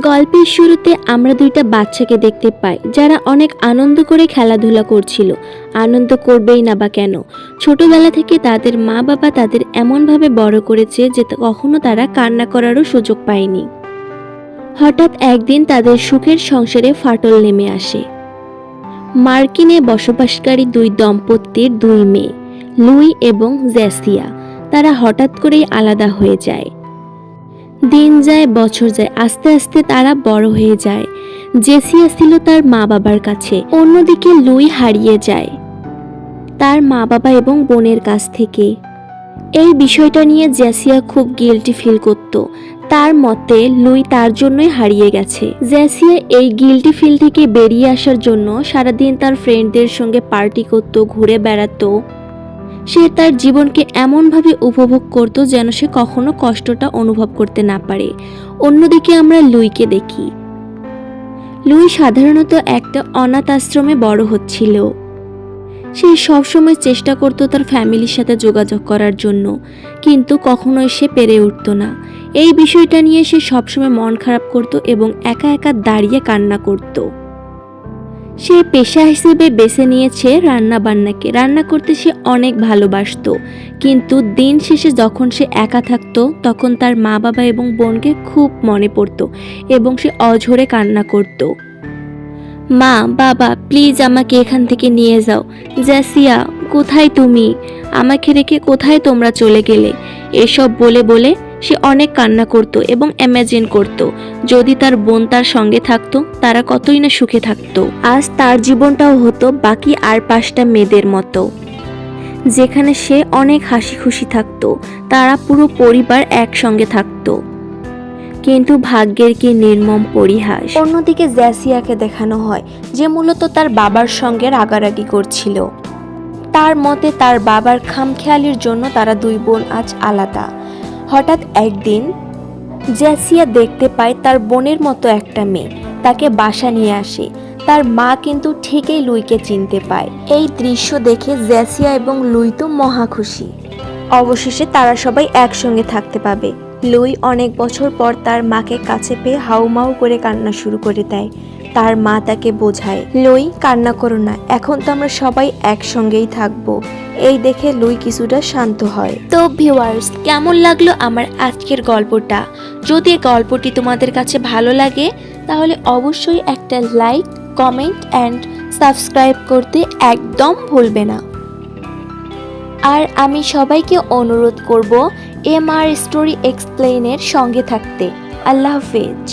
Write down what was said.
গল্পের শুরুতে আমরা দুইটা বাচ্চাকে দেখতে পাই যারা অনেক আনন্দ করে খেলাধুলা করছিল। আনন্দ করবেই না বা কেন, ছোটবেলা থেকে তাদের মা বাবা তাদের এমনভাবে বড় করেছে যে কখনো তারা কান্না করারও সুযোগ পায়নি। হঠাৎ একদিন তাদের সুখের সংসারে ফাটল নেমে আসে। মার্কিনে বসবাসকারী দুই দম্পতির দুই মেয়ে, লুই এবং জেসিয়া, তারা হঠাৎ করেই আলাদা হয়ে যায়। দিন যায়, বছর যায়, আস্তে আস্তে তারা বড় হয়ে যায়। জেসিয়া ছিল তার মা বাবার কাছে, অন্যদিকে লুই হারিয়ে যায় তার মা বাবা এবং বোনের কাছ থেকে। এই বিষয়টা নিয়ে জেসিয়া খুব গিল্টি ফিল করত। তার মতে লুই তার জন্যই হারিয়ে গেছে। জেসিয়া এই গিল্টি ফিল থেকে বেরিয়ে আসার জন্য সারাদিন তার ফ্রেন্ডদের সঙ্গে পার্টি করত, ঘুরে বেড়াতো। সে তার জীবনকে এমনভাবে উপভোগ করত যেন সে কখনো কষ্টটা অনুভব করতে না পারে। অন্যদিকে আমরা লুইকে দেখি। লুই সাধারণত একটা অনাথ আশ্রমে বড় হচ্ছিল। সে সবসময় চেষ্টা করত তার ফ্যামিলির সাথে যোগাযোগ করার জন্য, কিন্তু কখনোই সে পেরে উঠত না। এই বিষয়টা নিয়ে সে সবসময় মন খারাপ করত এবং একা একা দাঁড়িয়ে কান্না করত। সে পেশা হিসেবে বেছে নিয়েছে রান্নাবান্নাকে। রান্না করতে সে অনেক ভালোবাসত, কিন্তু দিন শেষে যখন সে একা থাকতো তখন তার মা বাবা এবং বোনকে খুব মনে পড়ত এবং সে অঝরে কান্না করত। মা, বাবা, প্লিজ আমাকে এখান থেকে নিয়ে যাও। জেসিয়া, কোথায় তুমি? আমাকে রেখে কোথায় তোমরা চলে গেলে? এসব বলে বলে সে অনেক কান্না করত এবং ইমাজিন করত যদি তার বোন তার সঙ্গে থাকতো তারা কতই না সুখে থাকতো। আজ তার জীবনটাও হতো বাকি আর 5টা মেয়েদের মতো, যেখানে সে অনেক হাসি খুশি থাকতো, তারা পুরো পরিবার একসঙ্গে থাকতো। কিন্তু ভাগ্যের কি নির্মম পরিহাস। অন্যদিকে জেসিয়াকে দেখানো হয় যে মূলত তার বাবার সঙ্গে রাগারাগি করছিল। তার মতে তার বাবার খামখেয়ালির জন্য তারা দুই বোন আজ আলাদা। হঠাৎ একদিন জেসিয়া দেখতে পায় তার বোনের মতো একটা মেয়ে, তাকে বাসা নিয়ে আসে। তার মা কিন্তু ঠিকই লুইকে চিনতে পায়। এই দৃশ্য দেখে জেসিয়া এবং লুই তো মহা খুশি। অবশেষে তারা সবাই একসঙ্গে থাকতে পাবে। লুই অনেক বছর পর তার মাকে কাছে পেয়ে হাউমাউ করে কান্না শুরু করে দেয়। তার মা তাকে বোঝায়, লুই কান্না করো না, এখন তো আমরা সবাই একসঙ্গেই থাকবো। এই দেখে লুই কিছুটা শান্ত হয়। তো ভিউয়ার্স, কেমন লাগলো আমার আজকের গল্পটা? যদি গল্পটি তোমাদের কাছে ভালো লাগে তাহলে অবশ্যই একটা লাইক, কমেন্ট অ্যান্ড সাবস্ক্রাইব করতে একদম ভুলবে না। আর আমি সবাইকে অনুরোধ করব MR স্টোরি এক্সপ্লেইনের সঙ্গে থাকতে। আল্লাহ হাফেজ।